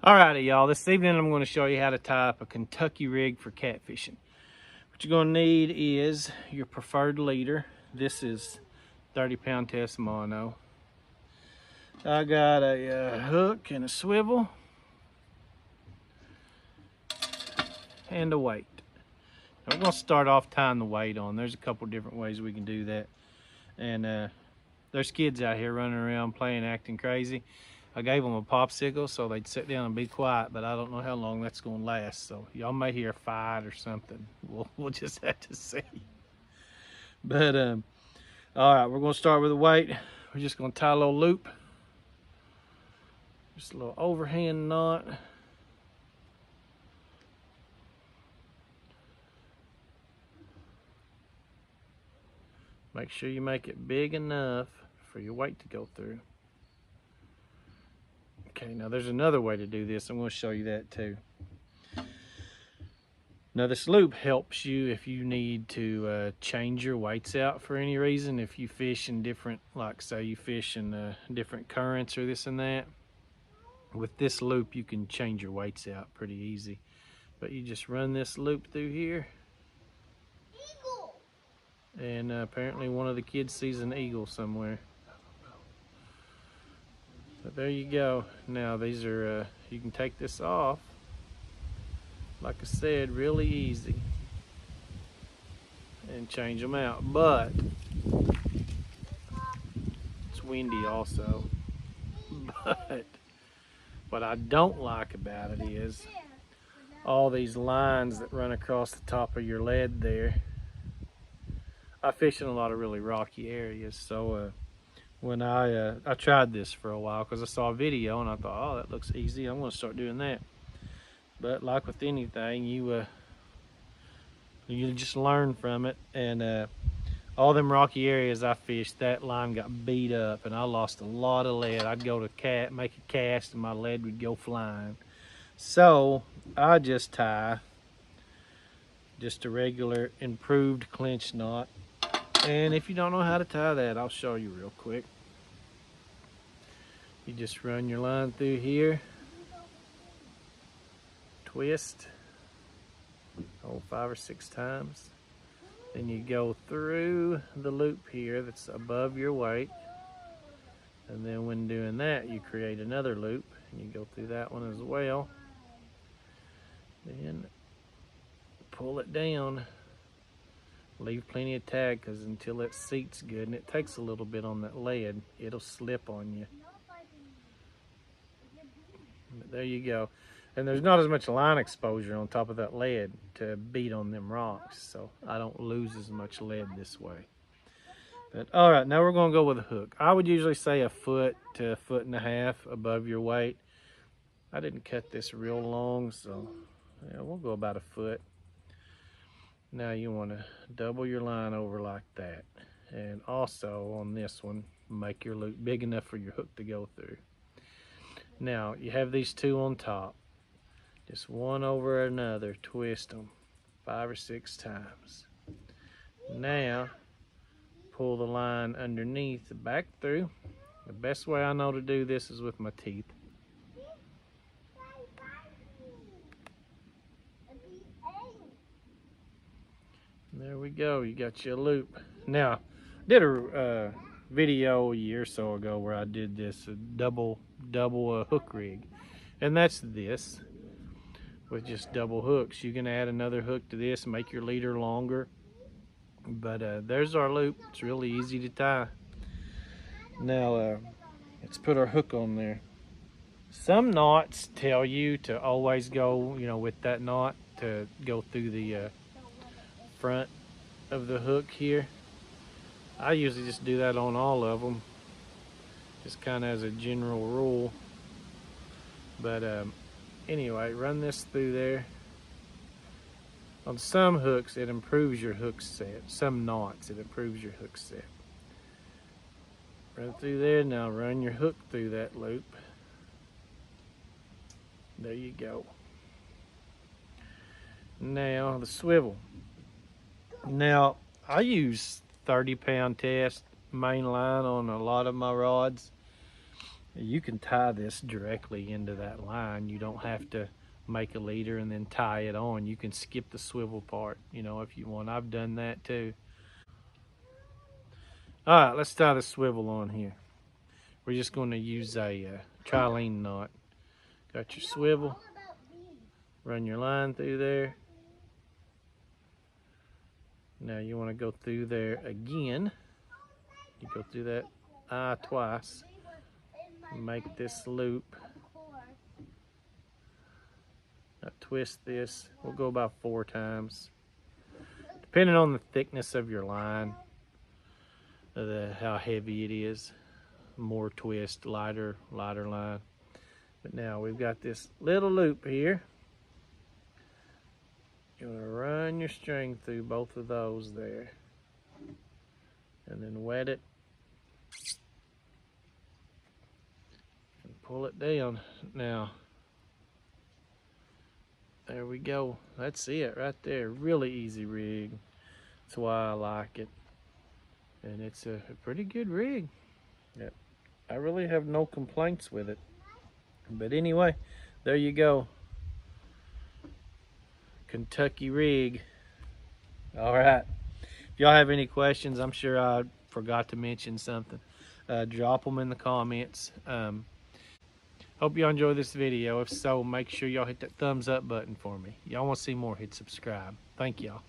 Alrighty, y'all, this evening I'm going to show you how to tie up a Kentucky rig for catfishing. What you're going to need is your preferred leader. This is 30-pound test mono. I got a hook and a swivel and a weight. Now we're going to start off tying the weight on. There's a couple different ways we can do that. And there's kids out here running around playing, acting crazy. I gave them a popsicle so they'd sit down and be quiet, but I don't know how long that's going to last. So y'all may hear a fight or something. We'll just have to see. But all right, we're going to start with the weight. We're just going to tie a little loop, just a little overhand knot. Make sure you make it big enough for your weight to go through. Okay, now there's another way to do this. I'm going to show you that too. Now this loop helps you if you need to change your weights out for any reason. If you fish in different, like say you fish in different currents or this and that. With this loop you can change your weights out pretty easy. But you just run this loop through here. Eagle. And apparently one of the kids sees an eagle somewhere. But there you go. Now these are, you can take this off, like I said, really easy, and change them out. But it's windy also. But what I don't like about it is all these lines that run across the top of your lead there. I fish in a lot of really rocky areas, so when I tried this for a while because I saw a video and I thought, oh, that looks easy, I'm going to start doing that. But like with anything, you just learn from it. And all them rocky areas I fished, that line got beat up and I lost a lot of lead. I'd go to make a cast and my lead would go flying. So I just tie just a regular improved clinch knot. And if you don't know how to tie that, I'll show you real quick. You just run your line through here, twist, 5 or 6 times. Then you go through the loop here that's above your weight. And then when doing that, you create another loop and you go through that one as well. Then pull it down. Leave plenty of tag, because until it seats good, and it takes a little bit on that lead, it'll slip on you. But there you go. And there's not as much line exposure on top of that lead to beat on them rocks, so I don't lose as much lead this way. But all right, now we're going to go with a hook. I would usually say 1 foot to 1.5 feet above your weight. I didn't cut this real long, so yeah, we'll go about 1 foot. Now you want to double your line over like that. And also on this one, make your loop big enough for your hook to go through. Now you have these two on top. Just one over another, twist them 5 or 6 times. Now pull the line underneath back through. The best way I know to do this is with my teeth. There we go, you got your loop. Now, I did a video a year or so ago where I did this, a double hook rig. And that's this, with just double hooks. You can add another hook to this and make your leader longer. But there's our loop. It's really easy to tie. Now, let's put our hook on there. Some knots tell you to always go, with that knot, to go through the front of the hook here. I usually just do that on all of them, just kind of as a general rule. But anyway, run this through there. On some hooks it improves your hook set. Some knots it improves your hook set. Run through there. Now run your hook through that loop. There you go. Now the swivel. Now, I use 30-pound test main line on a lot of my rods. You can tie this directly into that line. You don't have to make a leader and then tie it on. You can skip the swivel part, you know, if you want. I've done that too. All right, let's tie the swivel on here. We're just going to use a trilene knot. Got your swivel. Run your line through there. Now you want to go through there again. You go through that eye twice. Make this loop. Now twist this. We'll go about 4 times. Depending on the thickness of your line, how heavy it is. More twist, lighter line. But now we've got this little loop here. You want to run your string through both of those there. And then wet it. And pull it down. Now, there we go. That's it right there. Really easy rig. That's why I like it. And it's a pretty good rig. Yeah, I really have no complaints with it. But anyway, there you go. Kentucky rig. All right. If y'all have any questions, I'm sure I forgot to mention something. Drop them in the comments. Hope y'all enjoy this video. If so, make sure y'all hit that thumbs up button for me. Y'all want to see more, hit subscribe. Thank y'all.